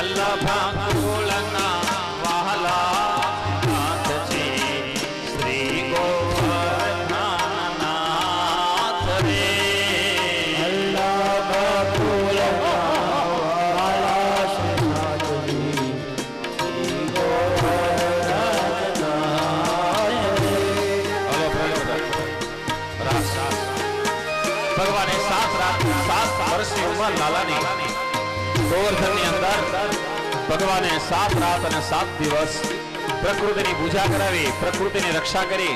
વલ્લભા વહાલા નાથજી શ્રી ગોવર્ધનનાથ રે ભગવાને 7 વર્ષની ઉંમર લાલાની ગોવર્ધનની અંદર ભગવાને 7 રાત અને 7 દિવસ પ્રકૃતિની પૂજા કરાવી, પ્રકૃતિની રક્ષા કરી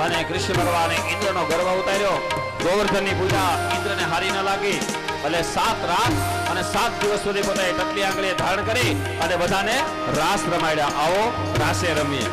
અને કૃષ્ણ ભગવાને ઇન્દ્રનો ગર્વ ઉતાર્યો. ગોવર્ધનની પૂજા ઇન્દ્રને હારી ન લાગી એટલે 7 રાત અને 7 દિવસ સુધી પોતે ટકલી આંગળીએ ધારણ કરી અને બધાને રાસ રમાડ્યા. આવો રાસે રમીએ.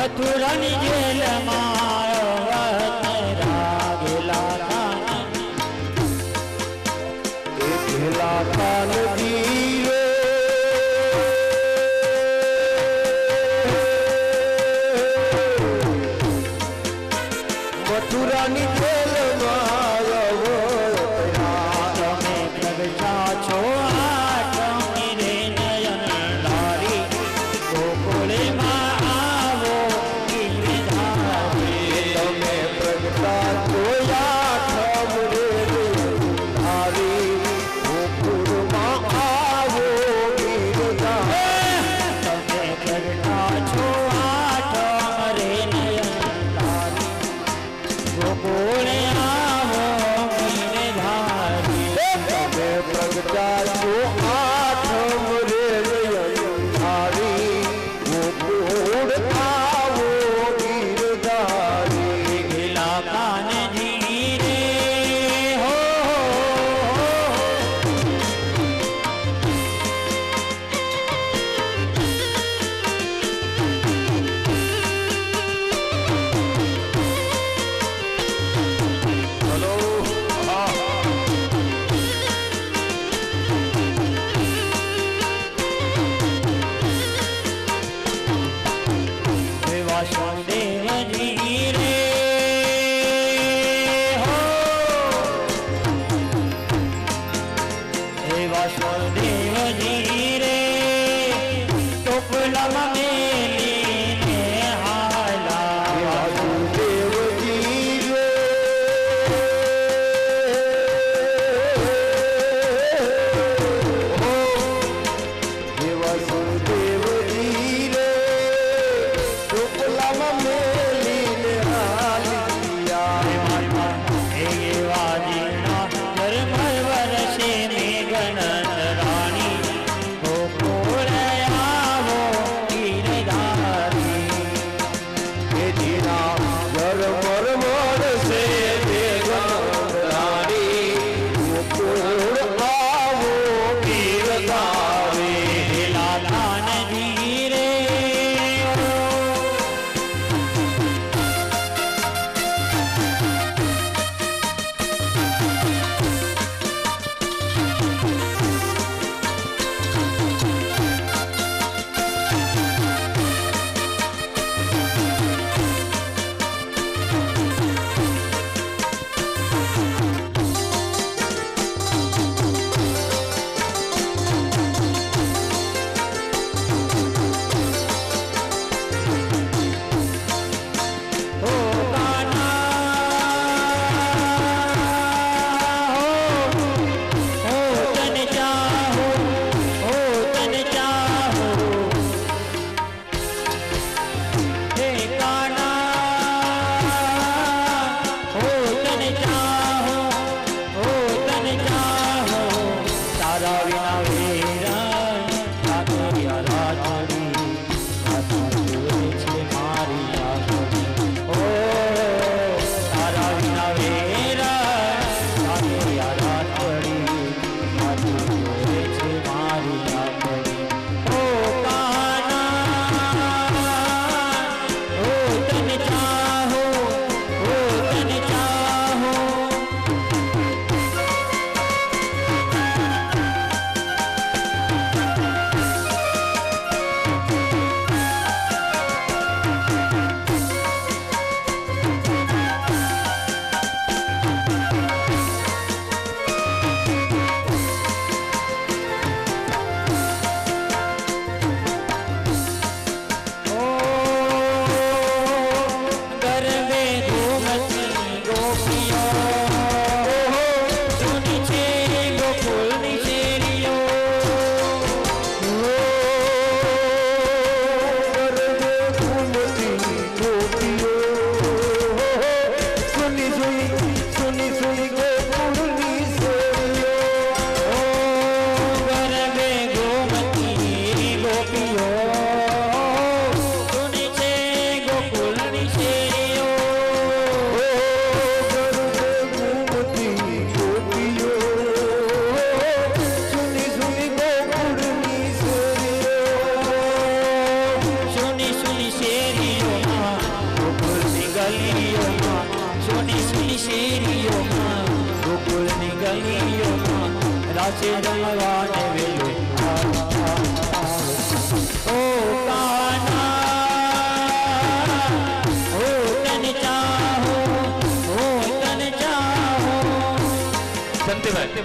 મથુરાની જેલમાં રાગેલા કાનજી રે મથુરાની જેલમાં તમે પ્રગટા છો આઠમી રે નયન લારી ગોકુળમાં આવો ગીરધારી તમે પ્રગટા છો આઠમ રે લારી ગોકુળમાં આવો ગીરધારી તમે પ્રગટા છો આઠમ રે નયન લારી ગોકુળે આવો ગીરધારી તમે પ્રગટા છો આઠમ રે નયનધારી ગોકુળ આવો ગીરધારી ઘેલા કાનજી રે હો હલો હા વાસુદેવજી રે હો હે વાસુદેવજી રે ટોપલામાં મેલીને હાલા વાસુદેવજી રે હો હે વાસુદેવજી રે ટોપલામાં મેલીને હાલિયા હે વાજીના ધર્મ વરસે મેઘનંદ રાણી ગોકુળ આવો ગીરધારી હે જીના ધર્મ વરસે મેઘનંદ રાણી ગોકુળ આવો ગીરધારી હેલા કાનજી રે હો તને ચાહો હે કાના હો તને ચાહો તારા વિના વેરા રાતોરિયા રાતોરી છે મારી રાતોરી ઓ તારા વિના વેરા રાતોરિયા રાતોરી છે મારી રાતોરી ઓ કાના ઓ તને ચાહો ગલીઓમાં સોની સુની શેરીઓમાં ગોકુળની ગલીઓમાં રાસે રમવાને વેલો ઓ કાના ઓ તને ચાહો ઓ તને ચાહો સંતીભાઈ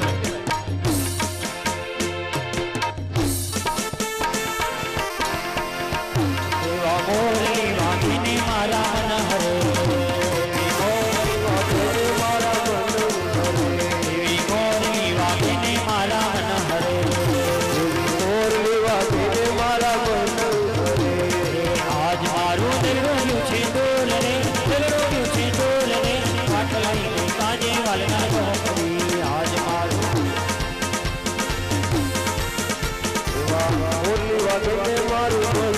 એવા મોરલી વાગીને મારા મન હરે એવી મોરલી વાગીને મારા મન હરે એવી મોરલી વાગીને મારા મન હરે એવી મોરલી વાગીને મારા મન હરે આજ મારું દિલ રોયું છે ડોલ રે દિલ રોયું છે ડોલ રે પાટલાઈને કાજે વાલના ગોપરી આજ મારું મોરલી વાગીને મારું મન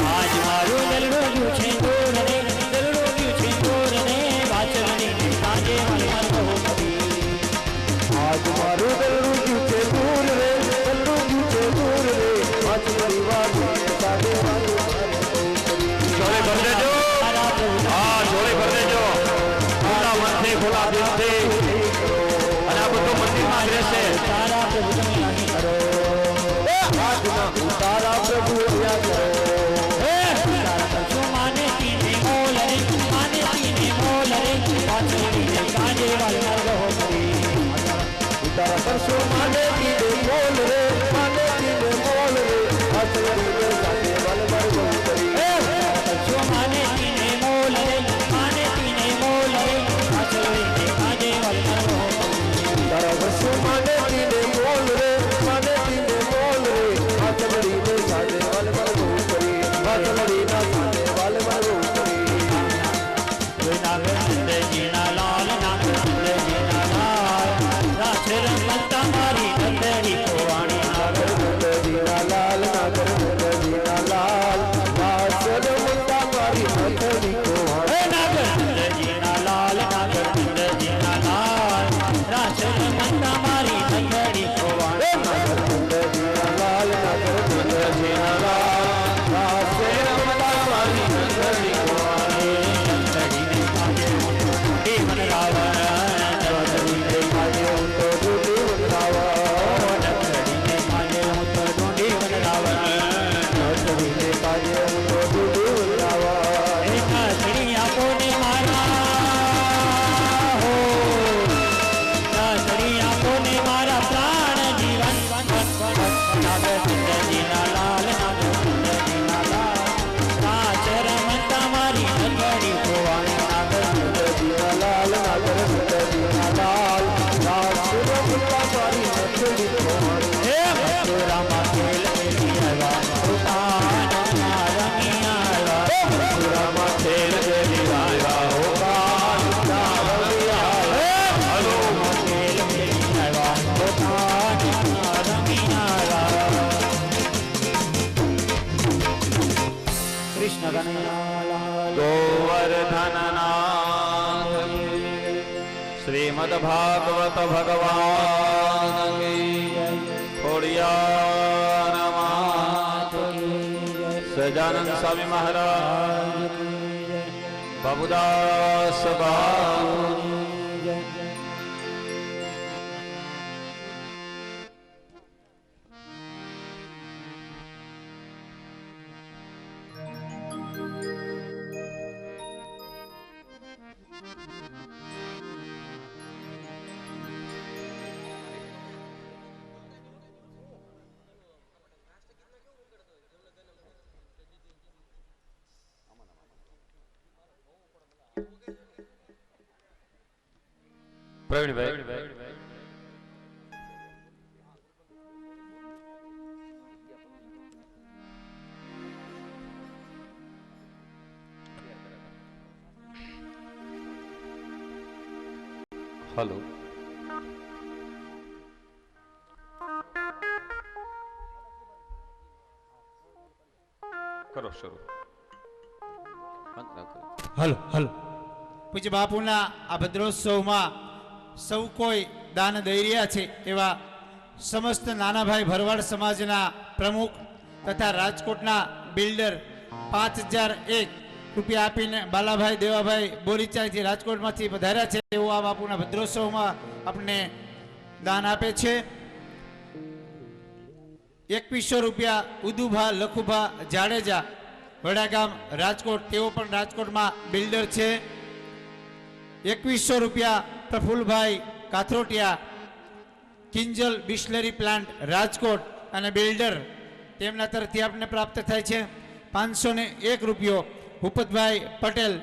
આજ મારું દિલ રોયું છે ડોલ રે દિલ રોયું છે ડોલ રે પાટલાઈને કાજે વાલના ગોપરી આજ મારું દિલ રોયું છે ડોલ રે દિલ રોયું છે ડોલ રે પાટલાઈને વાલના કાજે વાલના જોડે ભર દેજો હા જોડે ભર દેજો ખુલ્લા મનથી ખુલ્લા દિલથી અને આ બધું મંદિરમાં જ રહેશે તારા પ્રભુ તમે અહીં કરો તારા પ્રભુ અહીંયા કરો તારા પ્રભુ માને તીને મોલ રે માને તીને મોલ રે પાછળીને કાજે વાલના રહો કરી તારા પ્રભુ માને તીને મોલ રે માને તીને મોલ રે પાછળીને કાજે વાલના રહો કરી તારા પ્રભુ માને તીને મોલ રે માને તીને મોલ રે પાછળીને કાજે વાલના રહો કરી તારા પ્રભુ માને તીને મોલ રે માને તીને મોલ રે પાછળીને કાજે વાલના રહો કરી પાછળીના કાજે વાલના રહો કરી નાગર જીના લાલ નાગર જીના લાલ રાત્રે રમતા મારી નંદડી કોવાણી નાગર જીના લાલ નાગર જીના લાલ રાત્રે રમતા મારી નંદડી કોવાણી નાગર જીના લાલ નાગર જીના લાલ રાત્રે રમતા મારી નંદડી કોવાણી નાગર જીના લાલ નાગર જીના લાલ રાત્રે રમતા મારી નંદડી કોવાણી નંદડીને કાજે ઉઠી મન રાવણ નંદડીને કાજે ઉઠો ડૂડી મન રાવણ નંદડીને કાજે ઉઠો ડૂડી મન રાવણ નંદડીને કાજે ઉઠો ડૂડી મન રાવણ એક નંદડી આપોને મારા હો નંદડી આપોને મારા પ્રાણ જીવન નાગર જીના લાલ નાગર જીના લાલ કાચ રમતા મારી નંદડી કોવાણી નાગર જીના લાલ નાગર જીના લાલ કાચ રમતા મારી નંદડી કોવાણી હે મથુરામાં ખેલ ખેલી આવ્યા ઉતાન રમી આવ્યા મથુરામાં ખેલ ખેલી આવ્યા ઉતાન રમી આવ્યા હલો ખેલ ખેલી આવ્યા ઉતાન રમી આવ્યા કૃષ્ણ કનૈયાલાલ ગોવર્ધનનાથ શ્રીમદ ભાગવત ભગવાન ખોડિયાર માત સજાનંદ સ્વામી મહારાજ બાબુદાસ બાપુ પ્રવીણભાઈ હલો કરો શરૂ હલો હલો પૂજ્ય બાપુના આ ભદ્રોત્સવમાં સૌ કોઈ દાન દઈ રહ્યા છે એવા સમસ્ત નાનાભાઈ ભરવાડ સમાજના પ્રમુખ તથા રાજકોટના બિલ્ડર 5001 રૂપિયા આપીને બાલાભાઈ દેવાભાઈ બોરીચાથી રાજકોટમાંથી પધાર્યા છે તેઓ આ બાપુના ભદ્રોત્સવમાં આપણને દાન આપે છે. 2100 રૂપિયા ઉદુભા લખુભા જાડેજા વડાગામ રાજકોટ, તેઓ પણ રાજકોટમાં બિલ્ડર છે. 2100 રૂપિયા પ્રફુલભાઈ કાથરોટિયા કિંજલ બિસ્લરી પ્લાન્ટ રાજકોટ અને બિલ્ડર, તેમના તરફથી આપને પ્રાપ્ત થાય છે. 501 રૂપિયો ભૂપતભાઈ પટેલ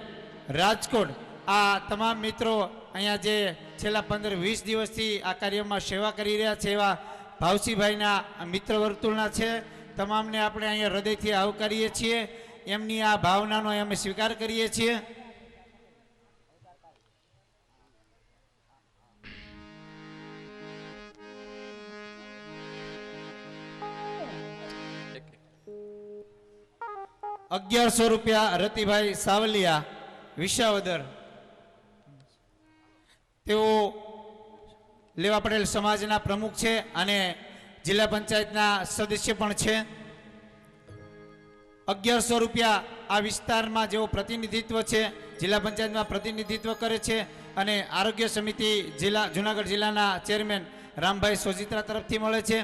રાજકોટ. આ તમામ મિત્રો અહીંયા જે છેલ્લા 15-20 દિવસથી આ કાર્યમાં સેવા કરી રહ્યા છે એવા ભાવસીભાઈના મિત્ર વર્તુળના છે. તમામને આપણે અહીંયા હૃદયથી આવકારીએ છીએ. એમની આ ભાવનાનો અમે સ્વીકાર કરીએ છીએ. ₹1100 રતિભાઈ સાવલિયા વિસાવદર, તેઓ લેવા પટેલ સમાજના પ્રમુખ છે અને જિલ્લા પંચાયતના સદસ્ય પણ છે. ₹1100 આ વિસ્તારમાં જેઓ પ્રતિનિધિત્વ છે, જિલ્લા પંચાયતમાં પ્રતિનિધિત્વ કરે છે અને આરોગ્ય સમિતિ જુનાગઢ જિલ્લાના ચેરમેન રામભાઈ સોજિત્રા તરફથી મળે છે.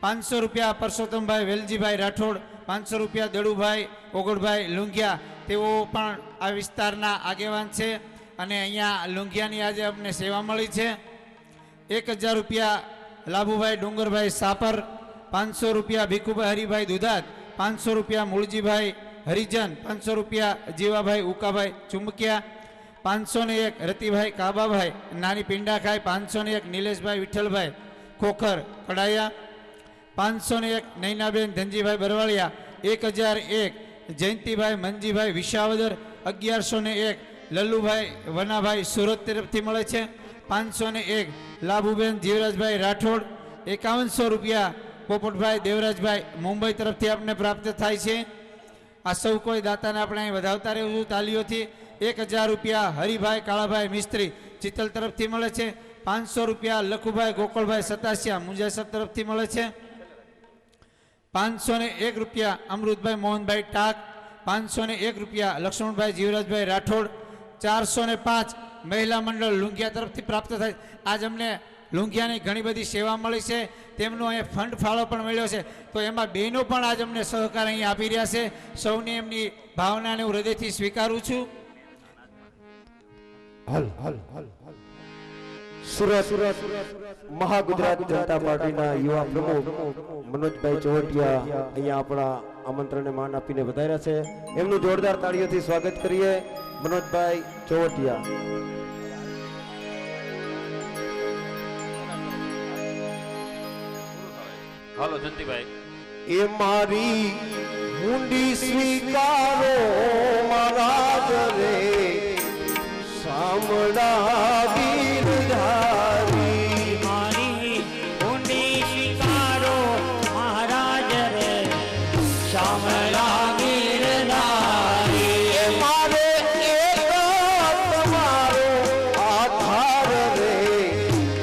₹500 પરસોત્તમભાઈ વેલજીભાઈ રાઠોડ, ₹500 દડુભાઈ ઓગળભાઈ લુંઘિયા, તેઓ પણ આ વિસ્તારના આગેવાન છે અને અહીંયા લુંઘિયાની આજે અમને સેવા મળી છે. ₹1000 લાભુભાઈ ડુંગરભાઈ સાપર, ₹500 ભીખુભાઈ હરિભાઈ દુધાત, ₹500 મૂળજીભાઈ હરિજન, ₹500 જીવાભાઈ ઉકાભાઈ ચુંબકિયા, 501 રતિભાઈ કાબાભાઈ નાની પિંડાખાઈ, 501 નિલેશભાઈ વિઠ્ઠલભાઈ ખોખર કડાયા, 501 નૈનાબેન ધનજીભાઈ બરવાળિયા, 1001 જયંતિભાઈ મનજીભાઈ વિસાવદર, 1101 લલ્લુભાઈ વનાભાઈ સુરત તરફથી મળે છે. 501 લાભુબેન જીવરાજભાઈ રાઠોડ, ₹5100 પોપટભાઈ દેવરાજભાઈ મુંબઈ તરફથી આપને પ્રાપ્ત થાય છે. આ સૌ કોઈ દાતાને આપણે અહીં વધાવતા રહેવું તાલીઓથી. ₹1000 હરિભાઈ કાળાભાઈ મિસ્ત્રી ચિત્તલ તરફથી મળે છે. ₹500 લખુભાઈ ગોકળભાઈ સતાસિયા મુંજાસર તરફથી મળે છે. ₹501 અમૃતભાઈ મોહનભાઈ ટાક, ₹501 લક્ષ્મણભાઈ જીવરાજભાઈ રાઠોડ, 405 મહિલા મંડળ લુંઘિયા તરફથી પ્રાપ્ત થાય. આજ અમને લુંઘિયાની ઘણી બધી સેવા મળી છે, તેમનો અહીંયા ફંડ ફાળો પણ મળ્યો છે, તો એમાં બહેનો પણ આજ અમને સહકાર અહીંયા આપી રહ્યા છે. સૌની એમની ભાવનાને હું હૃદયથી સ્વીકારું છું. સુરત મહાગુજરાત જનતા પાર્ટીના યુવા પ્રમુખ મનોજભાઈ ચોહટિયા અહીંયા આપણા આમંત્રણને માન આપીને વધાર્યા છે. એમનું જોરદાર તાળીઓથી સ્વાગત કરીએ. મનોજભાઈ ચોહટિયા. હાલો જંતીભાઈ. એ મારી મુંડી સ્વીકારો મહારાજ રે, સામડા ગીરધારી. મારી ઊંડી સ્વીકારો મહારાજ રે, શામળા ગીરધારી. એ મારે એક તમારો આધાર રે,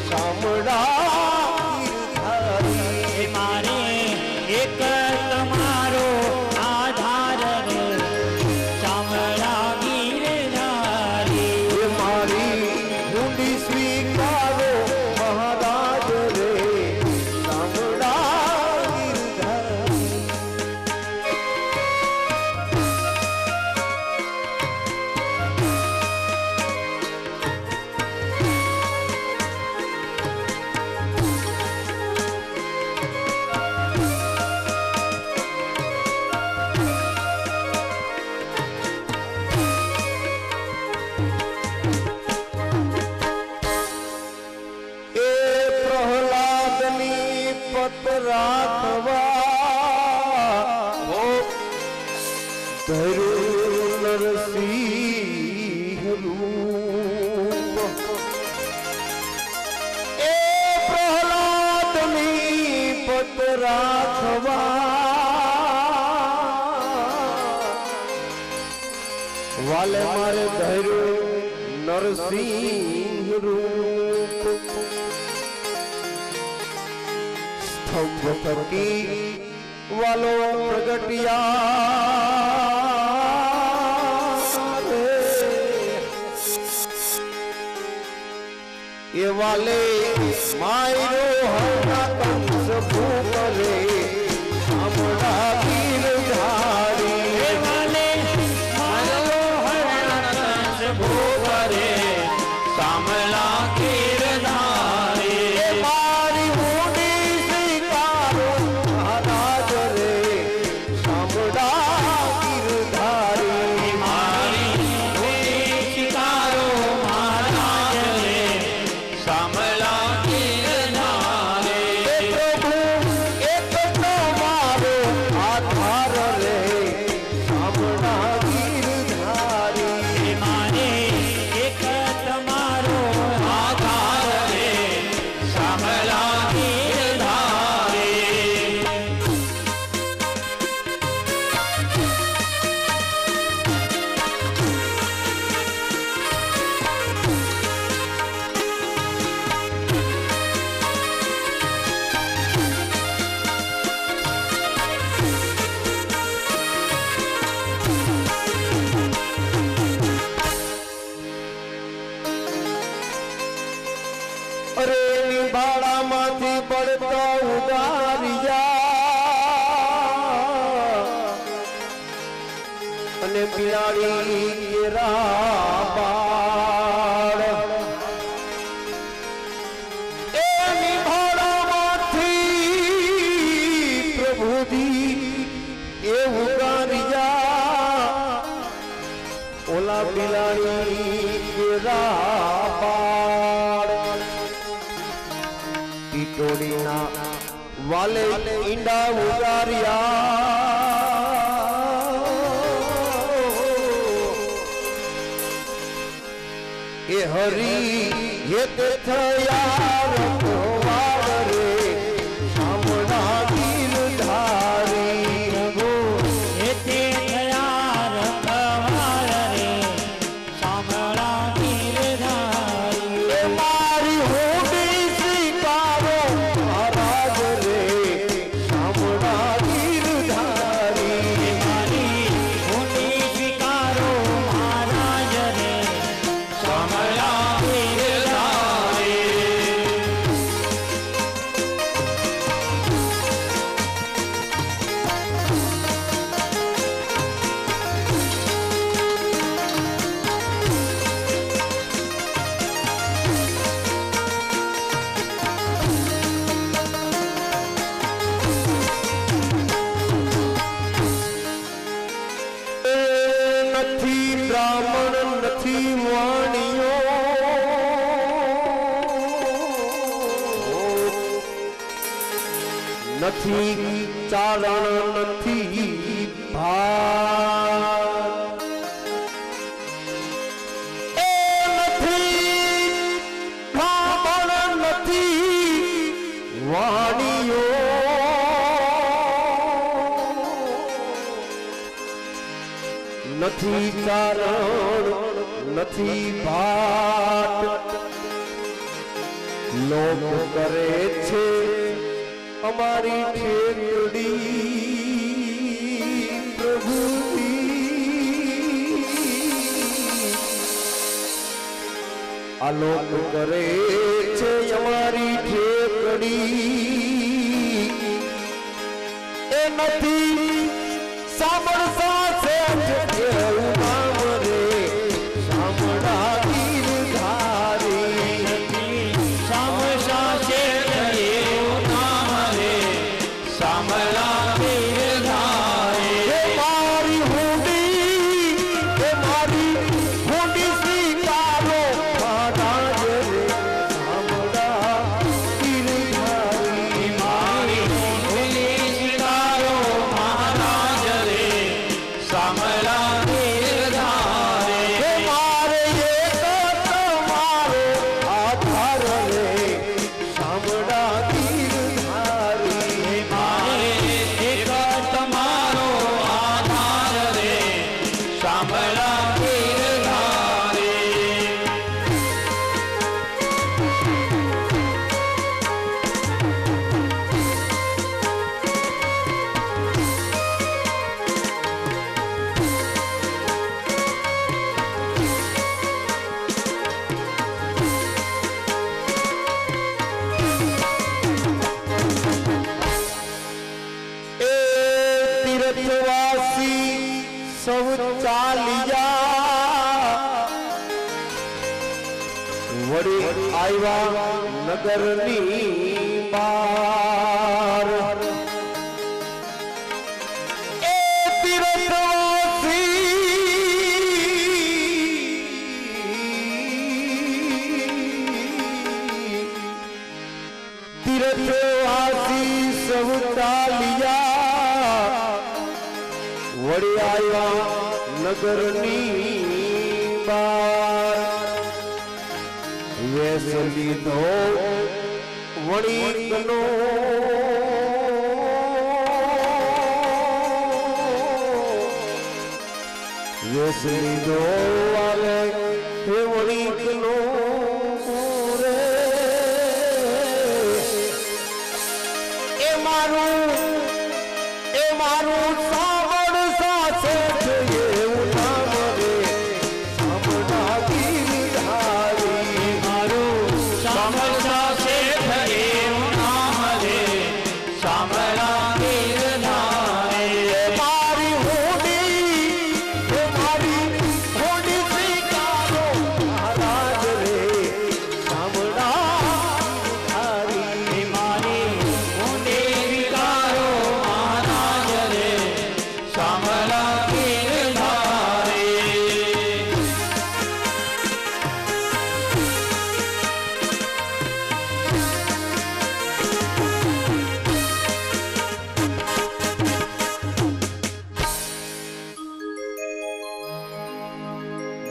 સામડા ગીરધારી. એ મારે એક તમારો આધાર રે, શામળા ગીરધારી. એ મારી મુંડી સ્વીકારો મહારાજ રે, સામડા ગીરધારી. એ પ્રહલાદની પતરાખવા ધર્યું નરસિંહ રૂપ. એ પ્રહલાદની પતરાખવા વાલે મારે ધર્યું નરસિંહ રૂપ. સ્તંભ થકી વાલો પ્રગટિયા, વાલે માયરો હરના કંસ ભૂપરે શામળા ગીરધારી વાલે મારો હરણસ ભૂપરે સામલા ગીરધારી મારી ઊંડી સ્વીકારો મહારાજ રે શામળા ગીરધારી મારી શિકારો મહારાજ રે સામલા ગીરધારી પ્રભુ એક તો મારો આધાર રે શામળા ગીરધારી મારે એક તમારો આધાર રે સામલા ગીરધારી અરે નિભાળામાંથી પડતા ઉગારિયા અને બિલાડી કેરા બાળ એ નિભાળામાંથી પ્રભુજી એ ઉગારિયા ઓલા બિલાડી કેરા બાળ ટીટોડીના વાલે ઈંડા ઉગાર્યા એ હરી હેત થયા રખવાળ રે શામળા ગીરધારી એતે થયા રખવાળ રે શામળા ગીરધારી એ મારી હોડી સ્વીકારો મહારાજ રે શામળા ગીરધારી મારી ઊંડી સ્વીકારો મહારાજ રે સામલા ગીરધારી નથી બ્રાહ્મણ નથી વાણીઓ નથી ચારણ નથી ભાત એ નથી બ્રાહ્મણ નથી વાણીઓ નથી ચારણ નથી ભાટ લોક કરે છે અમારી ઠેકડી પ્રભુજી આ લોક કરે છે અમારી ઠેકડી એ નથી સાંભળતા છે એવું નામ રે શામળા ગીરધારી શામશા છે એવું નામ રે સામલા ગીરધારી એ મારી હુંડી સ્વીકારો મહારાજ રે શામળા ગીરધારી મારી ઊંડી સ્વીકારો મહારાજ વાસી સૌ ચાલ્યા વળી આવ્યા નગરની બાર એ તીર્થવાસી સૌ ચાલ્યા વળી આવ્યા નગરની બાર વેસ લીધો વણિકનો વેસ લીધો વાલે હે વણિકનો રે એ મારું સાવડ સાસે છે એવું નામ રે સામડા ગીરધારી મારું સાંભળતા છે એવું નામ રે સાંભળા ગીરધારે મારી હોડી સ્વીકારો મહારાજ રે સામડા ગીરધારી મારી ઊંડે વિકારો મહારાજ રે સાંભળા ગીરધારે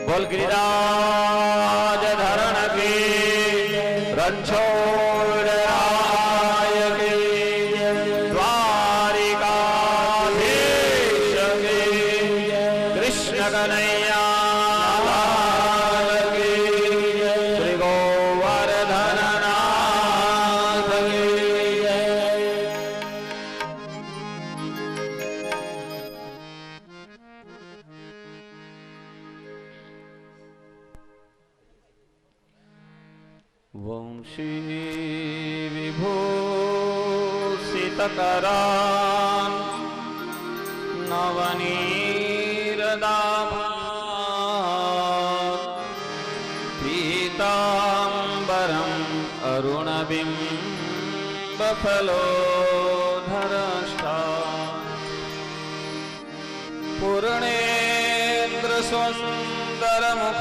બોલ ગિરિરાજ ધરણ કી રણછોડ રાય કી દ્વારિકાધીશ કી કૃષ્ણ કનૈયા લાલ કી શ્રી ગોવર્ધન નાથ કી વંશી વિભૂષિતકરાન નવનીરદાભાન પીતાંબરમ અરુણબિંબફલોધરષ્ટા પૂર્ણેન્દ્ર સુંદરમુખાત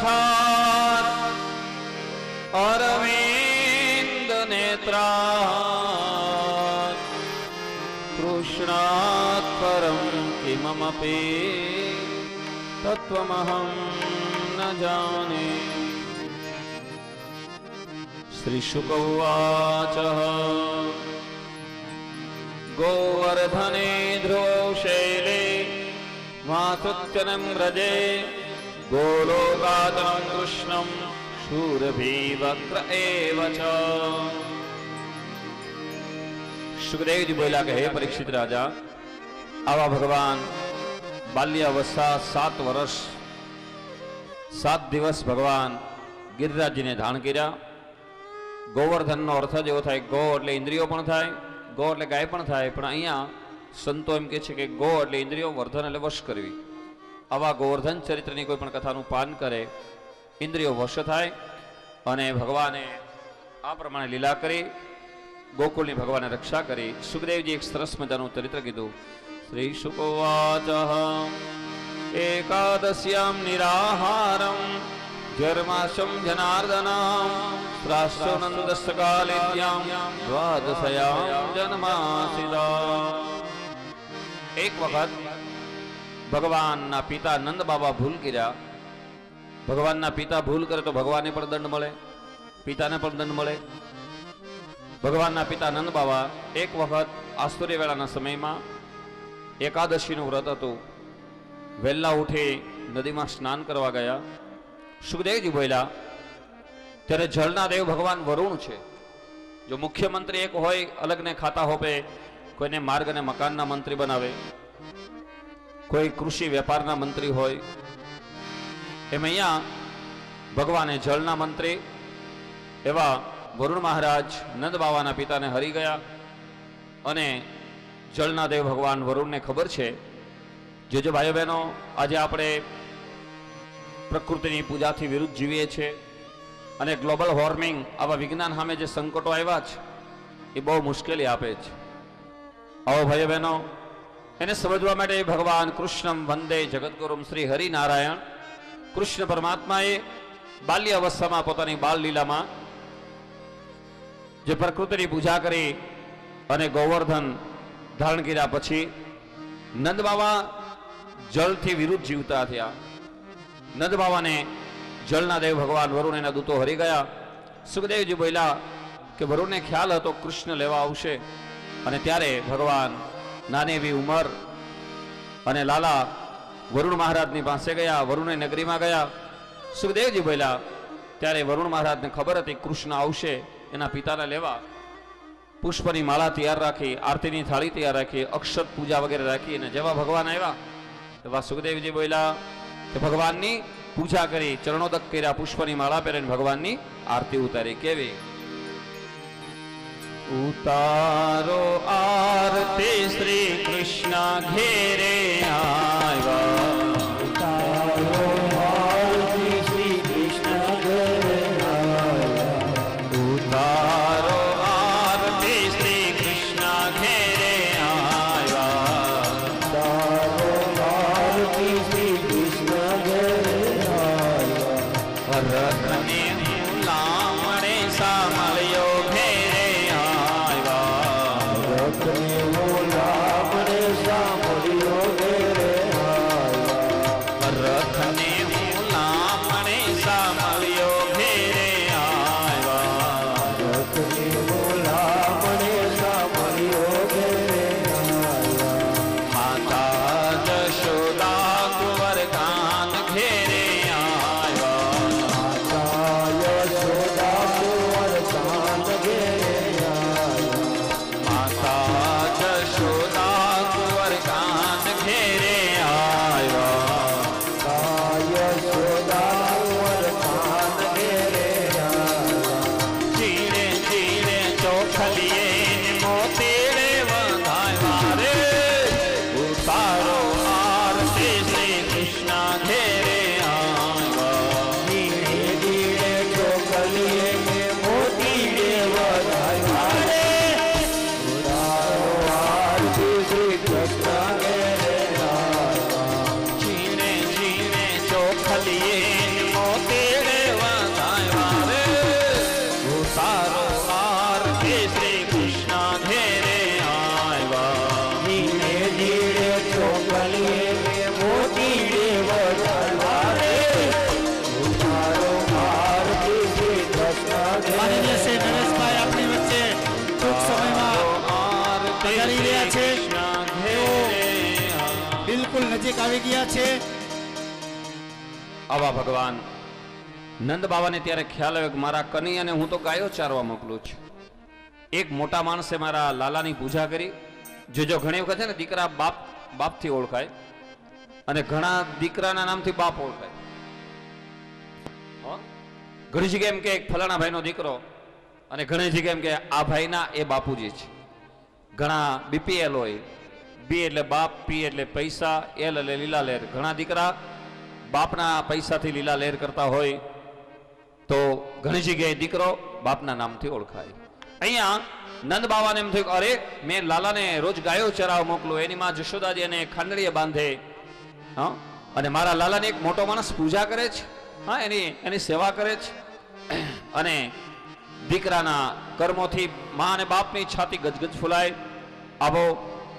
અરવિંદ નેત્રાત કૃષ્ણાત પરમ કિમમપી તત્વમહં ન જાને શ્રી શુક ઉવાચ ગોવર્ધને ધ્રુવ શૈલે માતુત્યનમ વ્રજે ગોલોકાતરમ કૃષ્ણમ શૂરભીવક્ર એવ ચ સુખદેવજી બોલ્યા કે હે પરીક્ષિત રાજા આવા ભગવાન બાલ્યાવસ્થા 7 વર્ષ 7 દિવસ ભગવાન ગિરિરાજજીને ધારણ કર્યા. ગોવર્ધનનો અર્થ જ એવો થાય, ગો એટલે ઇન્દ્રિયો પણ થાય, ગો એટલે ગાય પણ થાય, પણ અહીંયા સંતો એમ કહે છે કે ગો એટલે ઇન્દ્રિયો, વર્ધન એટલે વશ કરવી. આવા ગોવર્ધન ચરિત્રની કોઈ પણ કથાનું પાન કરે ઇન્દ્રિયો વશ થાય. અને ભગવાને આ પ્રમાણે લીલા કરી ગોકુળની ભગવાને રક્ષા કરી. સુખદેવજી એક સરસ મજાનું ચરિત્ર કીધું. શ્રી શુકોવાચ એકાદશ્યામ નિરાહારમ જન્માશમ જનાર્દનામ ત્રાસોનંદસ્ય કાલિદ્યામ દ્વાદશયામ જન્માસિદા. એક વખત ભગવાનના પિતા નંદ બાબા ભૂલ કર્યા. ભગવાનના પિતા ભૂલ કરે તો ભગવાનને પણ દંડ મળે, પિતાને પણ દંડ મળે. ભગવાનના પિતા નંદ બાબા એક વખત આસ્તુર્ય વેળાના સમયમાં એકાદશીનું વ્રત હતું, વહેલા ઉઠી નદીમાં સ્નાન કરવા ગયા. સુખદેવજી બોલ્યા ત્યારે જળના દેવ ભગવાન વરુણ છે. જો મુખ્યમંત્રી એક હોય અલગને ખાતા હોપે, કોઈને માર્ગ અને મકાનના મંત્રી બનાવે, કોઈ કૃષિ વેપારના મંત્રી હોય, એમ અહીંયા ભગવાને જળના મંત્રી એવા વરુણ મહારાજ નંદ બાવાના પિતાને હરી ગયા. અને જળના દેવ ભગવાન વરુણને ખબર છે જો ભાઈઓ બહેનો, આજે આપણે પ્રકૃતિની પૂજાથી વિરુદ્ધ જીવીએ છીએ અને ગ્લોબલ વોર્મિંગ આવા વિજ્ઞાન સામે જે સંકટો આવ્યા છે એ બહુ મુશ્કેલી આપે છે. આવો ભાઈઓ બહેનો, એને સમજવા માટે ભગવાન કૃષ્ણમ વંદે જગદગુરુમ શ્રી હરિનારાયણ કૃષ્ણ પરમાત્માએ બાલ્ય અવસ્થામાં પોતાની બાલ લીલામાં જે પ્રકૃતિની પૂજા કરી અને ગોવર્ધન ધારણ કર્યા પછી નંદ બાવા જળથી વિરુદ્ધ જીવતા થયા. નંદ બાવાને જળના દેવ ભગવાન વરુણ એના દૂતો હરી ગયા. સુખદેવજી બોલ્યા કે વરુણને ખ્યાલ હતો કૃષ્ણ લેવા આવશે, અને ત્યારે ભગવાન નાની એવી ઉંમર અને લાલા વરુણ મહારાજની પાસે ગયા, વરુણની નગરીમાં ગયા. સુખદેવજી બોલ્યા ત્યારે વરુણ મહારાજને ખબર હતી કૃષ્ણ આવશે એના પિતાને લેવા. પુષ્પની માળા તૈયાર રાખી, આરતીની થાળી તૈયાર રાખી, અક્ષત પૂજા વગેરે રાખી, અને જેવા ભગવાન આવ્યા એવા સુખદેવજી બોલ્યા કે ભગવાનની પૂજા કરી, ચરણોદક કર્યા, પુષ્પની માળા પહેરીને ભગવાનની આરતી ઉતારી. કેવી? ઉતારો આરતી શ્રી કૃષ્ણ ઘેરે આવ્યા, ઉતારો આરતી શ્રી કૃષ્ણ ઘેરે આવ્યા, ઉતારો આરતી શ્રી કૃષ્ણ ઘેરે આવ્યા, ઉતારો આરતી શ્રી કૃષ્ણ ઘેરે આવ્યા, રથને લામણે સામળ્યો ઘેરે આવ્યા, રથને લામણે સાંભળ્યો ઘેરે આવ્યા, રથને લામણે સામળ્યો ઘેરે આવ્યા, રથને લામણે સાંભળ્યો ઘેરે આવ્યા, માતા જશોદા કુંવર કાન ઘેરે આવ્યા, માતા યશોદા કુંવર કાન ઘેરે આવ્યા, માતા જશોદા કુંવર કાન ઘેરે આવ્યા, માતા યશોદા કુંવર કાન ઘેરે આવ્યા, ચીડે ચીડે ચોખલીએ મોતીડે વધાવ્યા રે, ઉતારો આરતી શ્રી કૃષ્ણ ઘેરે આવ્યા, ધીરે ધીરે ચોકલીએ કે મોતી વધાવ્યા રે, ઉતારો આરતી શ્રી કૃષ્ણ ઘેરે આવ્યા, ચીડે ચીડે ચોખલીએ મોતીડે વધાવ્યા રે, ઉતારો આરતી શ્રી કૃષ્ણ ઘેરે આવ્યા, ધીરે ધીરે ચોકલીએ કે મોતી વધાવ્યા રે, ઉતારો આરતી શ્રી કૃષ્ણ માનનીય ઘેરે શ્રી નરેશભાઈ આપણી વચ્ચે ટૂંક સમયમાં પધારી રહ્યા છે. બિલકુલ નજીક આવી ગયા છે. આવા ભગવાન નંદ બાવાને ત્યારે ખ્યાલ આવ્યો કે મારા કનૈયાને હું તો ગાયો ચારવા મોકલું છું. એક મોટા માણસે મારા લાલાની પૂજા કરી. જો ઘણી વખત છે ને દીકરા બાપથી ઓળખાય અને ઘણા દીકરાના નામથી બાપ ઓળખાય. હો? ઘણી જગ્યાએ એમ કે ફલાણા ભાઈનો દીકરો, અને ઘણી જગ્યાએ એમ કે આ ભાઈના એ બાપુજી છે. ઘણા બીપીએલ હોય, બી એટલે બાપ, પી એટલે પૈસા, એલ એટલે લીલા લહેર. ઘણા દીકરા બાપના પૈસાથી લીલા લહેર કરતા હોય તો ઘણી જગ્યાએ દીકરો બાપના નામથી ઓળખાય. અહીંયા નંદ બાવાને એમ થયું અરે મેં લાલાને રોજ ગાયો ચરાવવા મોકલું, એની માં જશોદાજી એને ખાંડડીએ બાંધે, હા, અને મારા લાલાને એક મોટો માણસ પૂજા કરે છે, હા, એની સેવા કરે છે, અને દીકરાના કર્મોથી મા અને બાપની છાતી ગજગજ ફૂલાય. આવો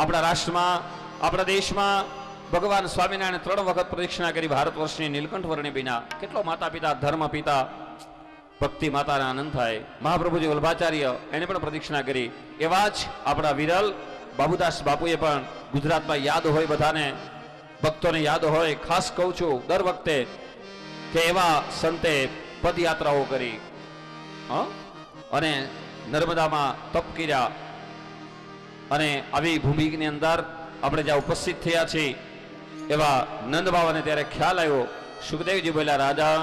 આપણા રાષ્ટ્રમાં, આપણા દેશમાં ભગવાન સ્વામિનારાયણ 3 વખત પ્રદક્ષિણા કરી ભારત વર્ષની નીલકંઠ વર્ણી બીના. કેટલો માતા પિતા, ધર્મ પિતા, ભક્તિ માતાને આનંદ થાય. મહાપ્રભુજી વલ્ભાચાર્ય એને પણ પ્રદક્ષિણા કરી. એવા જ આપણા વિરલ બાબુદાસ બાપુએ પણ ગુજરાતમાં યાદ હોય, બધાને ભક્તોને યાદ હોય. ખાસ કહું છું દર વખતે કે એવા સંતે પદયાત્રાઓ કરી, હા, અને નર્મદામાં તપ કર્યા. અને આવી ભૂમિની અંદર આપણે જ્યાં ઉપસ્થિત થયા છીએ એવા નંદ બાવાને ત્યારે ખ્યાલ આવ્યો. સુખદેવજી બોલ્યા રાજા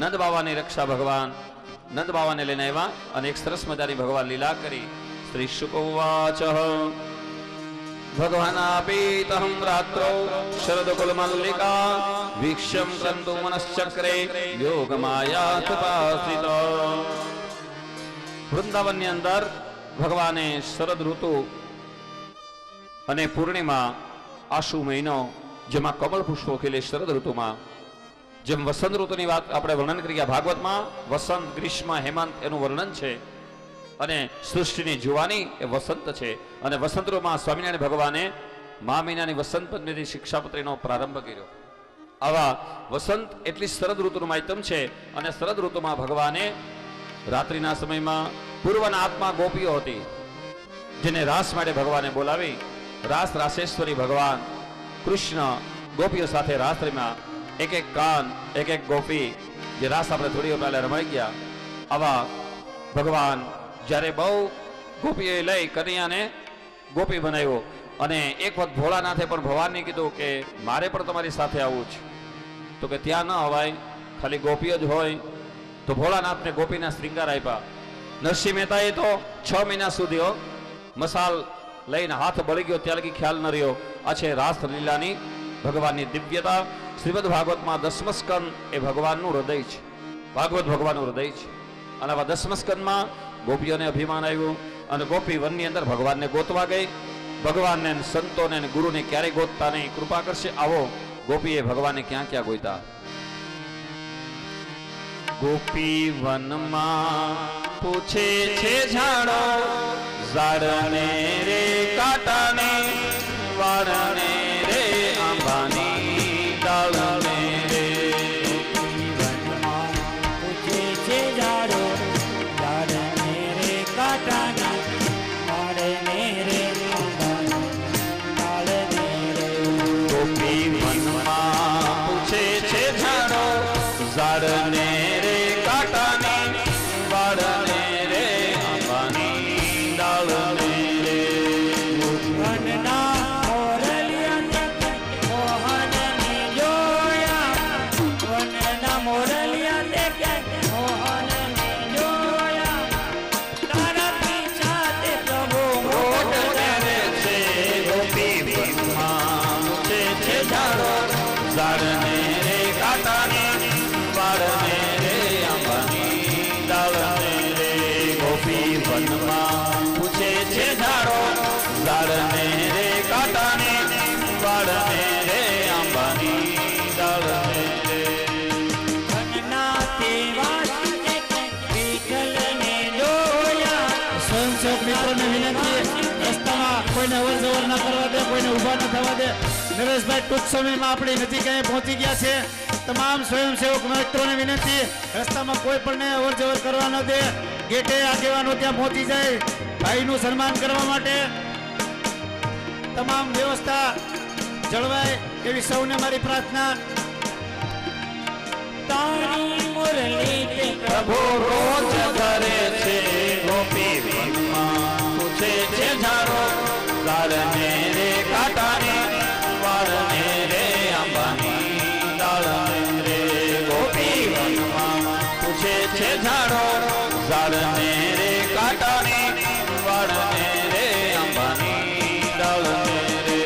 નંદ બાવાની રક્ષા ભગવાન નંદ બાવાને લઈને આવ્યા અને એક સરસ મજાની ભગવાન લીલા કરી. શ્રી શુક ઉવાચ ભગવાનાપીતહં રાત્રૌ શરદકુલમલ્લિકા વીક્ષ્યં ક્રંતુ મનશ્ચક્રે યોગમાયાથપાસિત. વૃંદાવનની અંદર ભગવાને શરદ ઋતુ અને પૂર્ણિમા આશુ મહિનો જેમાં કમળ પુષ્પો ખીલે શરદ ઋતુમાં, જેમ વસંત ઋતુની વાત આપણે વર્ણન કરીએ ભાગવતમાં, વસંત ગ્રીષ્મ હેમંત એનું વર્ણન છે અને સૃષ્ટિની જુવાની એ વસંત છે. અને વસંત ઋતુમાં સ્વામિનારાયણ ભગવાને મા મહિનાની વસંત પંચમીથી શિક્ષાપત્રીનો પ્રારંભ કર્યો. આવા વસંત એટલી શરદ ઋતુનું માધ્યમ છે. અને શરદ ઋતુમાં ભગવાને રાત્રિના સમયમાં પૂર્વના આત્મા ગોપીઓ હતી જેને રાસ માટે ભગવાને બોલાવી. રાસેશ્વરી ભગવાન કૃષ્ણ ગોપીઓ સાથે રાસ રમ્યા. એક એક કાન, એક એક ગોપી, જે રાસ આપણે થોડી વાર પહેલા રમાઈ ગયા. આવા ભગવાન જ્યારે બહુ ગોપીએ લઈ કનૈયાને ગોપી બનાવ્યો. અને એક વખત ભોળાનાથે પણ ભગવાનને કીધું કે મારે પણ તમારી સાથે આવવું છે. તો કે ત્યાં ન અવાય, ખાલી ગોપીઓ જ હોય. તો ભોળાનાથને ગોપીના શ્રૃંગાર આપ્યા. નરસિંહ મહેતાએ તો 6 મહિના સુધી મસાલ લઈને હાથ બળી ગયો ત્યાં લગી ખ્યાલ ન રહ્યો. આ છે રાસ લીલાની ભગવાનની દિવ્યતા. શ્રીમદ ભાગવતમાં 10મ સ્કંદ એ ભગવાનનું હૃદય છે. ભાગવત ભગવાનનું હૃદય છે. અને આવા 10મ સ્કંદમાં ગોપીઓને અભિમાન આવ્યું અને ગોપી વનની અંદર ભગવાનને ગોતવા ગઈ. ભગવાનને સંતોને અને ગુરુને ક્યારેય ગોતતા નહીં. કૃપા કરશે આવો ગોપીએ ભગવાનને ક્યાં ક્યાં ગોતા. ગોપી વનમાં પૂછે છે ઝાડો, ઝાડને રે કાંટાને, વાળને રે આંબાની ડાળને રે. વનમાં પૂછે છે ઝાડો, ઝાડને રે કાંટાના, વાળને રે આંબાના, ડાળને રે. ગોપી વનમાં પૂછે છે ઝાડો, ઝાડને રે કાંટાને, વાળને રે આંબાની ડાળને રે. વનના મોરલિયાને મોહનને જોયા, વનના મોરલિયાને મોહનને જોયા, તારા પીછા તે પ્રભુ રોટ કરે છે. ગોપી વનમાં પૂછે છે ઝાડો, ઝાડને રે કાંટાને, વાળને રે આંબાની ડાળને રે. ગોપી વનમાં પૂછે છે ઝાડો, ઝાડને રે કાંટાને, વાળને રે આંબાની ડાળને રે. વનના તેવાસીને વિઠ્ઠલને જોયા. સ્વયંસેવક મિત્રોને વિનંતી, રસ્તામાં કોઈને અવર જવર ના કરવા દે, કોઈને ઊભા ન થવા દે. નરેશભાઈ ટૂંક સમયમાં આપણી નજીક અહીંયા પહોંચી ગયા છે. તમામ સ્વયંસેવક મિત્રોને વિનંતી, રસ્તામાં કોઈ પણને અવર જવર કરવા ન દે. ગેટે આગેવાનો ત્યાં પહોંચી જાય ભાઈનું સન્માન કરવા માટે. તમામ વ્યવસ્થા જળવાય એવી સૌને મારી પ્રાર્થના. તારી મુરલી તે પ્રભુ રોજ ધરે છે. ગોપી વનમાં પૂછે છે ઝાડો, ઝાડને રે કાંટાને, વાળને રે આંબાની ડાળને રે. ગોપી વનમાં પૂછે છે ઝાડો, ઝાડને રે કાંટાને, વાળને રે આંબાની ડાળને રે.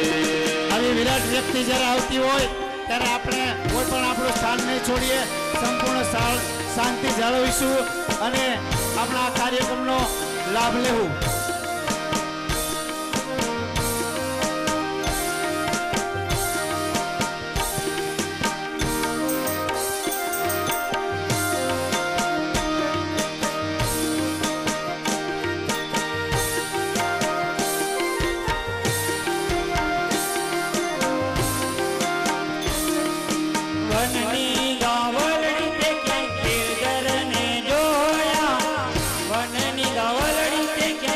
આવી વિરાટ વ્યક્તિ જ્યારે આવતી હોય ત્યારે આપણે કોઈ પણ આપણું સ્થાન નહીં છોડીએ, સંપૂર્ણ શાંતિ જાળવીશું અને આપણા કાર્યક્રમનો લાભ લેવું. વનની ગાવલડી તે ગિરધરને જોયા, વનની ગાવલડી તે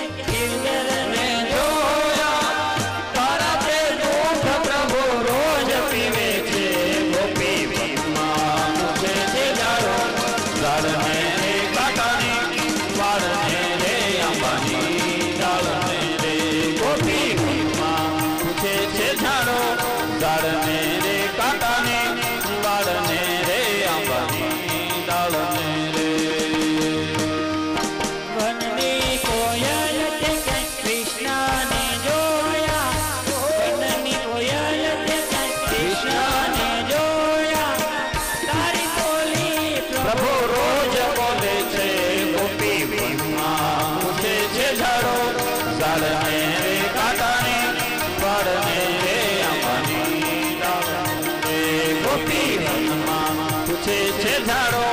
ગોપી વનમાં પૂછે છે ઝાડો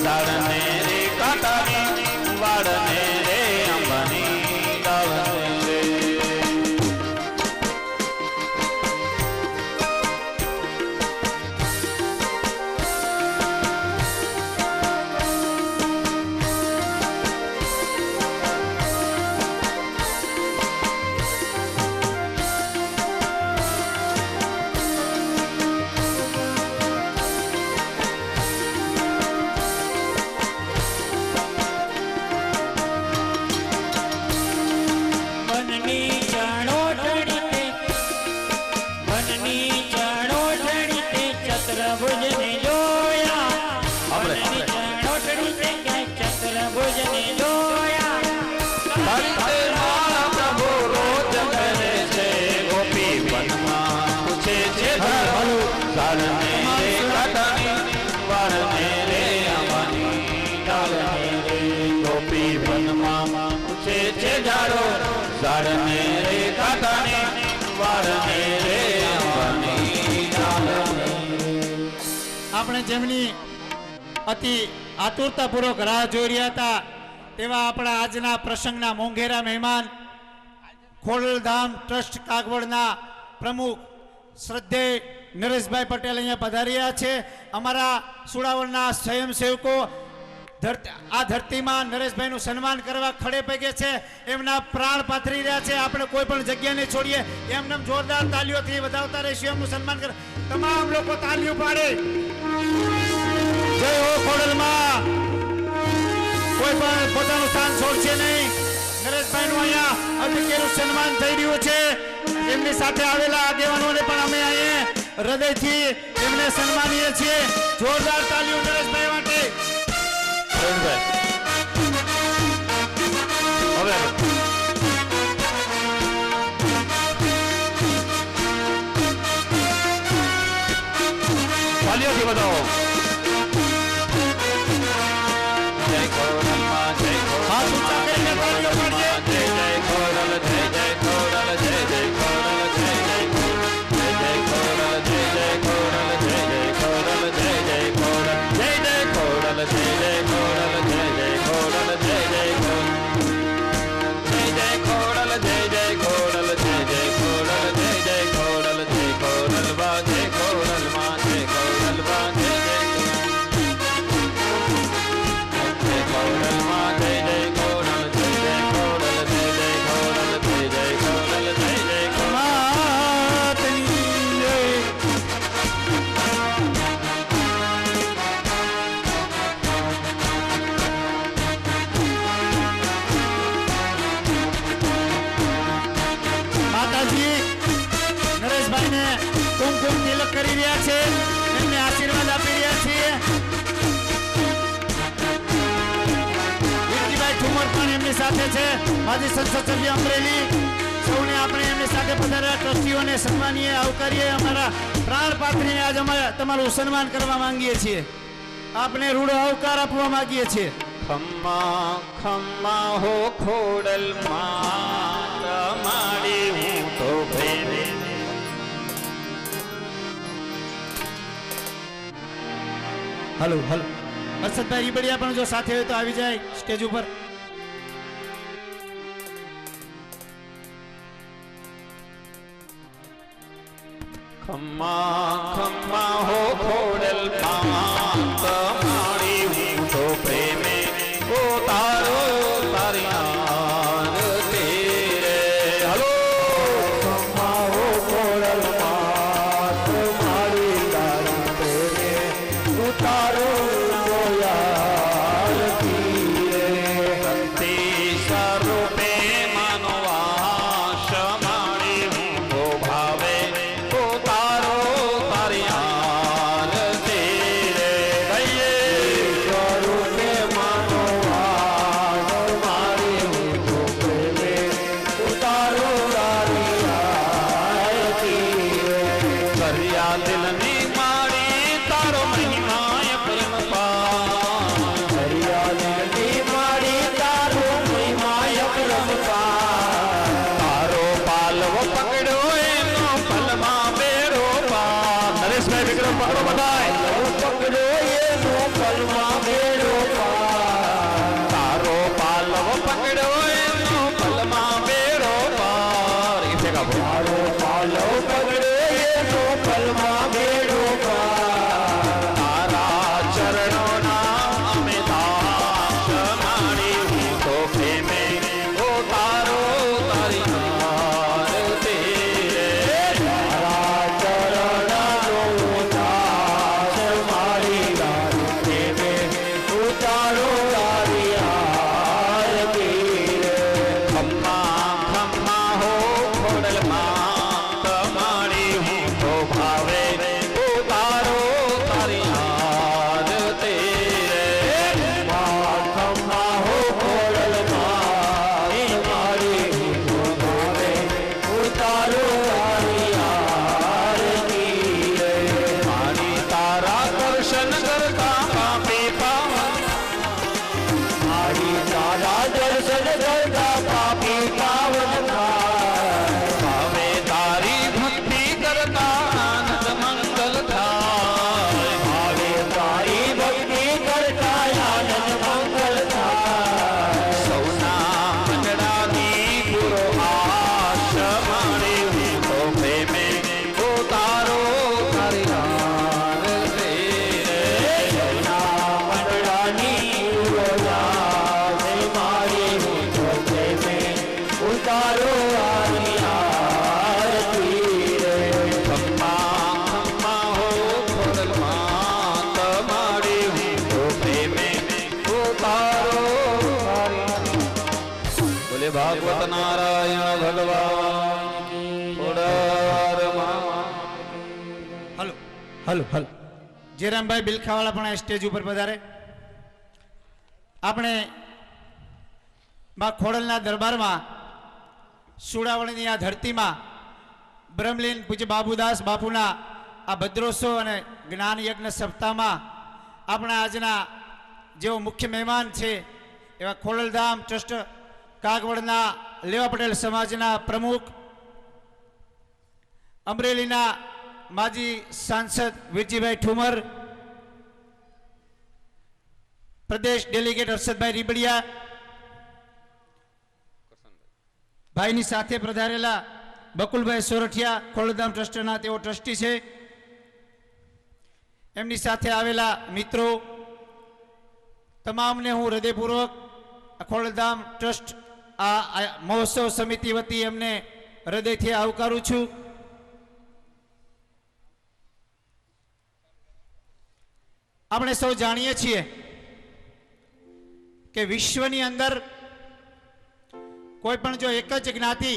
ઝાડને રે કાંટાની વાળને રે આંબાની ડાળને રે. મનની જાણો ઢળીતે ચતુર્ભુજને જોયા. મનની જાણો ઢળીતે ક્યાંય ચતુર્ભુજને જોયા. હરિતે મારા પ્રભુ રોજ કરે છે ગોપી વનમાં પૂછે છે ઝાડો ઝાડને રે કાંટાની વાળને રે આંબાની ડાળને રે. ગોપી વનમાં પૂછે છે ઝાડો ઝાડને રે કાંટાની વાળને રે આંબાની ડાળને રે. આપણે જેમની અતિ આતુરતાપૂર્વક રાહ જોઈ રહ્યા હતા તેવા આપણા આજના પ્રસંગના મોંઘેરા મહેમાન ખોડલધામ ટ્રસ્ટ કાગવડના પ્રમુખ શ્રદ્ધેય નરેશભાઈ પટેલ અહીંયા પધાર્યા છે. અમારા સુડાવળના સ્વયંસેવકો આ ધરતીમાં નરેશભાઈનું સન્માન કરવા ખડે પગે છે. એમના પ્રાણ પાથરી રહ્યા છે. આપણે કોઈ પણ જગ્યા નહીં છોડીએ. એમને જોરદાર તાલીઓથી વધાવતા રહીશું. એમનું સન્માન કરે તમામ લોકો તાલીઓ પાડે. જય હો ખોડલમાં. કોઈ પણ પોતાનું સ્થાન છોડશે નહીં. નરેશભાઈનું અહીંયા અતિથિનું સન્માન થઈ રહ્યું છે. એમની સાથે આવેલા આગેવાનોને પણ અમે અહીંયા હૃદયથી એમને સન્માનીએ છીએ. જોરદાર તાલીઓ નરેશભાઈ માટે. હવે તાલીઓથી બતાવો. જય ખોડલમાં જય હાથ ઊંચા કરીને તાળીઓ પાડીએ. જય ખોડલ જય જય ખોડલ જય જય ખોડલ જય જય ખોડલ જય જય ખોડલ જય જય ખોડલ જય જય ખોડલ જય જય ખોડલ જય જય ખોડલ જય જય ખોડલ જય જય ખોડલ જય જય ખોડલ જય જય ખોડલ જય જય ખોડલ જય જય ખોડલ જય ખોડલ બા જય ખોડલ માં જય ખોડલ બા જય જય ખોડલ માં જય જય ખોડલ જય જય ખોડલ જય જય ખોડલ જય જય ખોડલ જય જય ખોડલ. માતની જય. માતાજી નરેશભાઈને કુમકુમ તિલક કરી રહ્યા છે. એમને આશીર્વાદ આપી રહ્યા છીએ. વિરજીભાઈ ઠુમર પણ એમની સાથે છે. માજી સંસદ સભ્ય અમરેલી. સૌને આપણે એમની સાથે પધારેલા ટ્રસ્ટીઓને સન્માનીએ આવકારીએ. અમારા પ્રાણ પાત્રીને આજ અમે તમારું સન્માન કરવા માંગીએ છીએ. આપને રૂડો આવકાર આપવા માંગીએ છીએ. ખમ્મા ખમ્મા હો ખોડલ માં માડી હું તો પ્રેમે. હલો હલો હર્ષદભાઈ રીબડિયા પણ જો સાથે હોય તો આવી જાય સ્ટેજ ઉપર. ખમ્મા ખમ્મા હો ખોડલ માં માડી હું તો પ્રેમે. ઓ તારો તારી આરતી રે. હલો ખમ્મા હો ખોડલ માત મારી લારી પ્રેમે ઉતારો જોયારતી રે. શક્તિ સ્વરૂપે માનવાસ માડી હું તો ભાવે. ઓ તારો તારી આરતી રે. ગઈએ નરેશભાઈ વિક્રમ પકડો બધાય. પકડો એનો પલમાં બેડો પાર. તારો પાલવ પકડ્યો એનો પલમાં બેડો પાર. એ ભેગા બોલો. તારો પાલવ પકડો એનો પલમાં બેડો પાર. તારા ચરણોના અમે દાસ માણી. હું તો પ્રેમે ઓ તારો તારી આરતી રે. તારા ચરણનો દાસ મારી તારી પ્રેમે ઉતારો તારી આરતી રે. ખમ્મા ખમ્મા હો ખોડલમાં તમારી. હું તો ભાવે ઓ તારો તારી આરતી રે. ખમ્મા હો ખોડલમાં એ મારી ભાવે ઉતારો તારી આરતી રે. મારી તારા દર્શન કરતા પાપી પાવન. મારી તારા દર્શન કરતા પાપી પાવન થાય. ભાવે તારી ભક્તિ કરતા આનંદ મંગલ થાય. ભાવે તારી ભક્તિ કરતા આનંદ મંગલ થાય. સૌના મંગળાની પૂરો આશ માણી. હું તો પ્રેમે ઓ તારો તારી આરતી રે. મંડળાની ઉરોલાસે મારી હું તો પ્રેમે ઉતારો તારી આરતી રે. ખમ્મા ખમ્મા હો ખોડલમાં તમારી. હું તો પ્રેમે ઓ તારો તારી. બોલે ભાગવત નારાયણ ભગવાન ખોડારમાં. હલો હલો હલો જયરામભાઈ બિલખાવાળા પણ આ સ્ટેજ ઉપર પધારે. આપણે બા ખોડલના દરબારમાં સુડાવળની આ ધરતીમાં બ્રહ્મલીન પૂજ્ય બાબુદાસ બાપુના આ ભદ્રોત્સવ અને જ્ઞાન યજ્ઞ સપ્તાહમાં આપણા આજના જેઓ મુખ્ય મહેમાન છે એવા ખોડલધામ ટ્રસ્ટ કાગવડના લેવા પટેલ સમાજના પ્રમુખ, અમરેલીના માજી સાંસદ વીરજીભાઈ ઠુમર, પ્રદેશ ડેલિગેટ હર્ષદભાઈ રીબડિયા, ભાઈની સાથે પધારેલા બકુલભાઈ સોરઠિયા ખોડલધામ ટ્રસ્ટના તેઓ ટ્રસ્ટી છે. એમની સાથે આવેલા મિત્રો તમામને હું હૃદયપૂર્વક ખોડલધામ ટ્રસ્ટ આ મહોત્સવ સમિતિ વતી એમને હૃદયથી આવકારું છું. આપણે સૌ જાણીએ છીએ કે વિશ્વની અંદર કોઈ પણ જો એક જ જ્ઞાતિ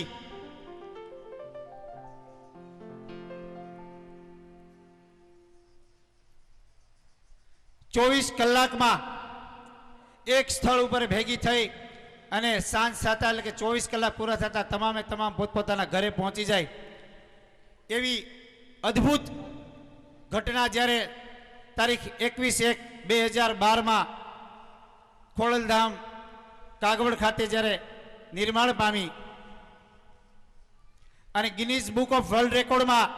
ચોવીસ કલાકમાં એક સ્થળ ઉપર ભેગી થઈ અને સાંજ સાતા એટલે કે 24 કલાક પૂરા થતા તમામે તમામ પોતપોતાના ઘરે પહોંચી જાય એવી અદ્ભુત ઘટના જ્યારે તારીખ 21/1/2012 ખોડલધામ કાગવડ ખાતે જ્યારે નિર્માણ પામી અને ગિનીઝ બુક ઓફ વર્લ્ડ રેકોર્ડમાં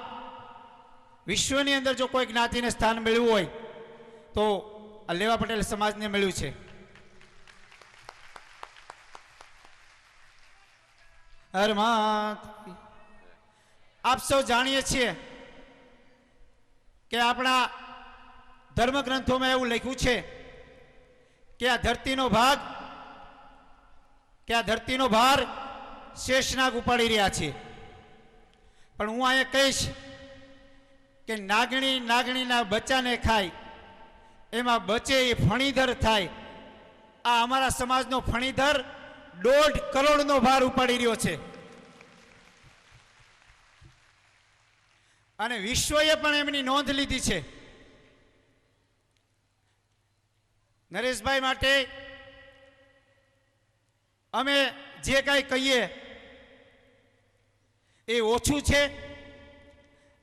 વિશ્વની અંદર જો કોઈ જ્ઞાતિને સ્થાન મેળવ્યું હોય તો આ લેવા પટેલ સમાજને મળ્યું છે. આપ સૌ જાણીએ છીએ કે આપણા ધર્મગ્રંથોમાં એવું લખ્યું છે કે આ ધરતીનો ભાર શેષનાગ ઉપાડી રહ્યા છે. પણ હું અહીંયા કહીશ કે નાગણીના બચ્ચાને ખાય એમાં બચે એ ફણીધર થાય. આ અમારા સમાજનો ફણીધર 1.5 કરોડનો ભાર ઉપાડી રહ્યો છે અને વિશ્વએ પણ એમની નોંધ લીધી છે. નરેશભાઈ માટે અમે જે કાંઈ કહીએ એ ઓછું છે.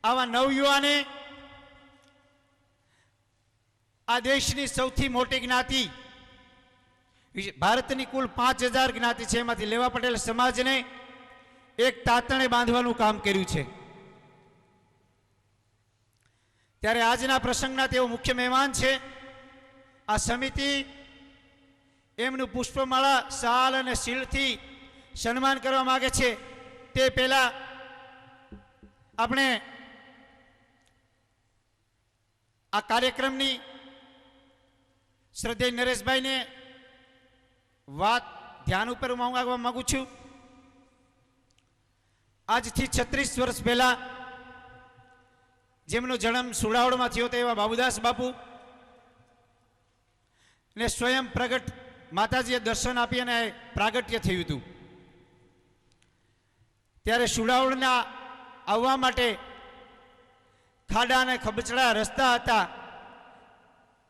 આવા નવયુવાને આ દેશની સૌથી મોટી જ્ઞાતિ ભારતની કુલ 5000 જ્ઞાતિ છે એમાંથી લેવા પટેલ સમાજને એક તાતણે બાંધવાનું કામ કર્યું છે. ત્યારે આજના પ્રસંગના તેઓ મુખ્ય મહેમાન છે. આ સમિતિ એમનું પુષ્પમાળા, શાલ અને શીલથી સન્માન કરવા માગે છે. તે પહેલા આપણે આ કાર્યક્રમની શ્રદ્ધેય નરેશભાઈને વાત ધ્યાન ઉપર માંગવા માંગુ છું. આજથી 36 વર્ષ પહેલા જેમનો જન્મ સુડાવડમાં થયો હતો એવા બાબુદાસ બાપુ ને સ્વયં પ્રગટ માતાજીએ દર્શન આપી અને પ્રાગટ્ય થયું હતું. ત્યારે સુડાવડના આવવા માટે ખાડા અને ખબચડા રસ્તા હતા.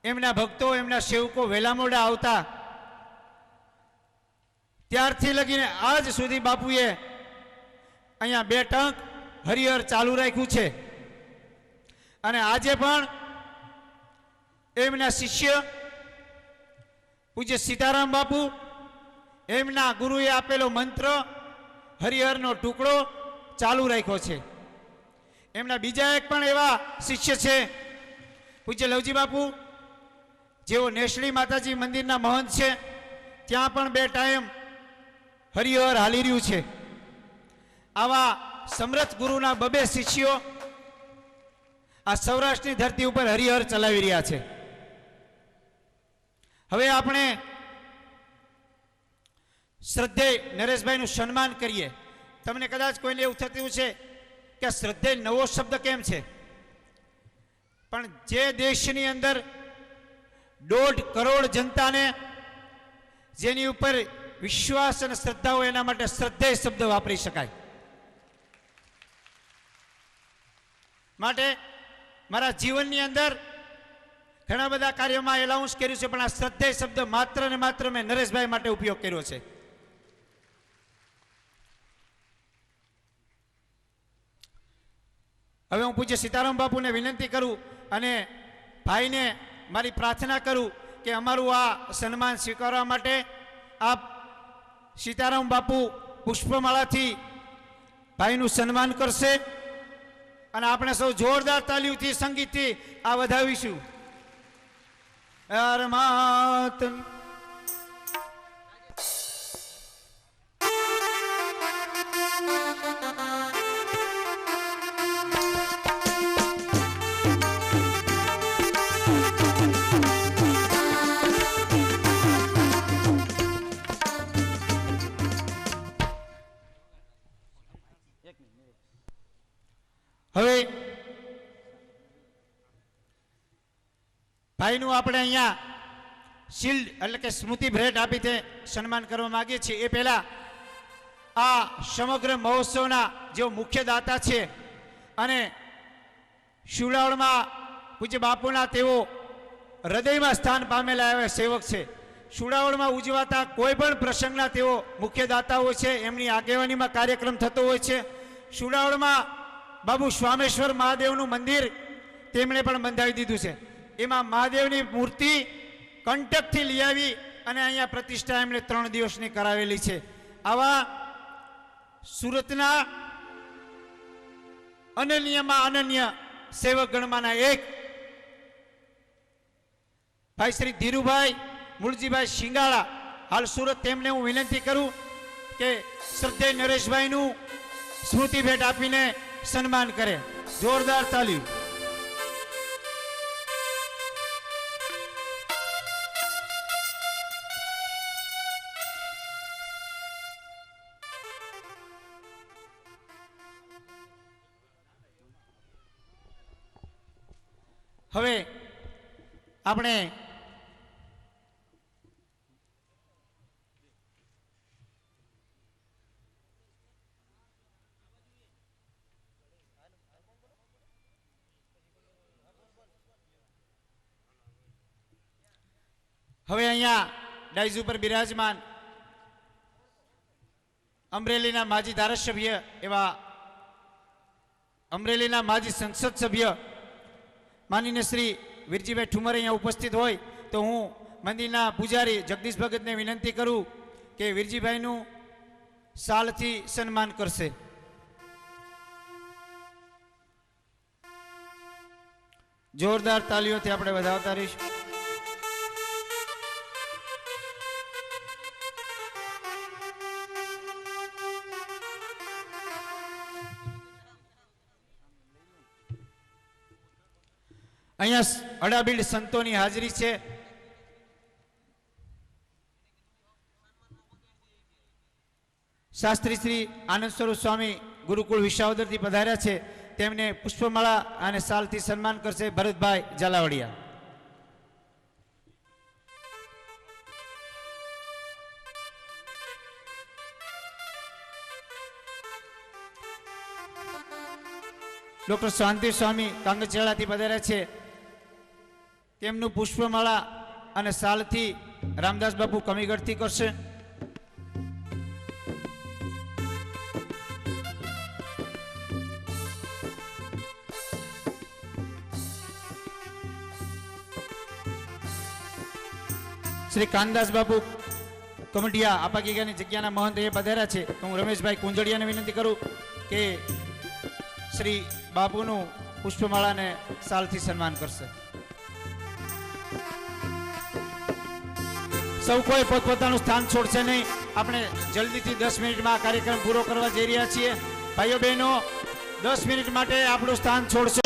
એમના ભક્તો, એમના સેવકો વહેલા મોડા આવતા. ત્યારથી લગીને આજ સુધી બાપુએ અહીંયા 2 ટંક હરિહર ચાલુ રાખ્યું છે. અને આજે પણ એમના શિષ્ય પૂજ્ય સીતારામ બાપુ, એમના ગુરુએ આપેલો મંત્ર હરિહરનો ટુકડો ચાલુ રાખ્યો છે. એમના બીજા એક પણ એવા શિષ્ય છે પૂજ્ય લવજી બાપુ, જેઓ નેસડી માતાજી મંદિરના મહંત છે. ત્યાં પણ 2 ટાઈમ હરિહર હાલી રહ્યું છે. આવા સમર્થ ગુરુના 2 શિષ્યો આ સૌરાષ્ટ્રની ધરતી ઉપર હરિહર ચલાવી રહ્યા છે. હવે આપણે શ્રદ્ધેય નરેશભાઈનું સન્માન કરીએ. તમને કદાચ કોઈને એવું થતું છે કે શ્રદ્ધેય નવો શબ્દ કેમ છે, પણ જે દેશની અંદર 1.5 કરોડ જનતાને જેની ઉપર વિશ્વાસ અને શ્રદ્ધા હોય એના માટે શ્રદ્ધેય શબ્દ વાપરી શકાય. માટે મારા જીવનની અંદર ઘણા બધા કાર્યોમાં એલાઉન્સ કર્યું છે, પણ આ શ્રદ્ધેય શબ્દ માત્ર ને માત્ર મેં નરેશભાઈ માટે ઉપયોગ કર્યો છે. હવે હું પૂજ્ય સીતારામ બાપુને વિનંતી કરું અને ભાઈને મારી પ્રાર્થના કરું કે અમારું આ સન્માન સ્વીકારવા માટે આપ સીતારામ બાપુ પુષ્પમાળાથી ભાઈનું સન્માન કરશે અને આપણે સૌ જોરદાર તાલીઓથી, સંગીતથી આ વધાવીશું. હવે ભાઈનું આપણે અહીંયા શિલ્ડ એટલે કે સ્મૃતિ ભેટ આપી તે સન્માન કરવા માંગીએ છીએ. એ પહેલા આ સમગ્ર મહોત્સવના જેઓ મુખ્ય દાતા છે અને સુડાવડમાં પૂજ્ય બાપુના તેઓ હૃદયમાં સ્થાન પામેલા એવા સેવક છે. સુડાવડમાં ઉજવાતા કોઈ પણ પ્રસંગના તેઓ મુખ્ય દાતા હોય છે. એમની આગેવાનીમાં કાર્યક્રમ થતો હોય છે. સુડાવડમાં બાબુ સ્વામેશ્વર મહાદેવનું મંદિર તેમણે પણ બંધાવી દીધું છે. એમાં મહાદેવની મૂર્તિ કંટકથી લઈ આવી અને અહીંયા પ્રતિષ્ઠા એમણે 3 દિવસની કરાવેલી છે. આવા સુરતના અનન્યમાં અનન્ય સેવક ગણમાંના એક ભાઈ શ્રી ધીરુભાઈ મૂળજીભાઈ શિંગાળા હાલ સુરત. તેમને હું વિનંતી કરું કે શ્રદ્ધેય નરેશભાઈનું સ્મૃતિ ભેટ આપીને સન્માન કરે. જોરદાર તાલીમ. હવે આપણે અહીંયા ડાયઝ ઉપર બિરાજમાન અમરેલીના માજી ધારાસભ્ય એવા અમરેલીના માજી સંસદ સભ્ય માનનીય શ્રી વીરજીભાઈ ઠુમર અહીંયા ઉપસ્થિત હોય તો હું મંદિરના પૂજારી જગદીશ ભગતને વિનંતી કરું કે વીરજીભાઈનું શાલથી સન્માન કરશે. જોરદાર તાલીઓથી આપણે વધાવતા રહીશું. અહીંયા અડાબીડ સંતોની હાજરી છે. શાસ્ત્રી શ્રી આનંદ સ્વરૂપ સ્વામી ગુરુકુળ વિસાવદરથી પધાર્યા છે. તેમને પુષ્પમાળા અને શાલથી સન્માન કરશે ભરતભાઈ ઝાલાવાડિયા. ડોક્ટર શાંતિ સ્વામી કાંગચેડાથી પધાર્યા છે. તેમનું પુષ્પમાળા અને શાલથી રામદાસ બાપુ કમીગઢથી કરશે. શ્રી કાનદાસ બાપુ કમટિયા આપાગીગાની જગ્યાના મહંત એ પધાર્યા છે. તો હું રમેશભાઈ કુંજડિયાને વિનંતી કરું કે શ્રી બાપુનું પુષ્પમાળાને શાલથી સન્માન કરશે. સૌ કોઈ પોતપોતાનું સ્થાન છોડશે નહીં. આપણે જલ્દીથી 10 મિનિટમાં આ કાર્યક્રમ પૂરો કરવા જઈ રહ્યા છીએ. ભાઈઓ બહેનો 10 મિનિટ માટે આપણું સ્થાન છોડશે.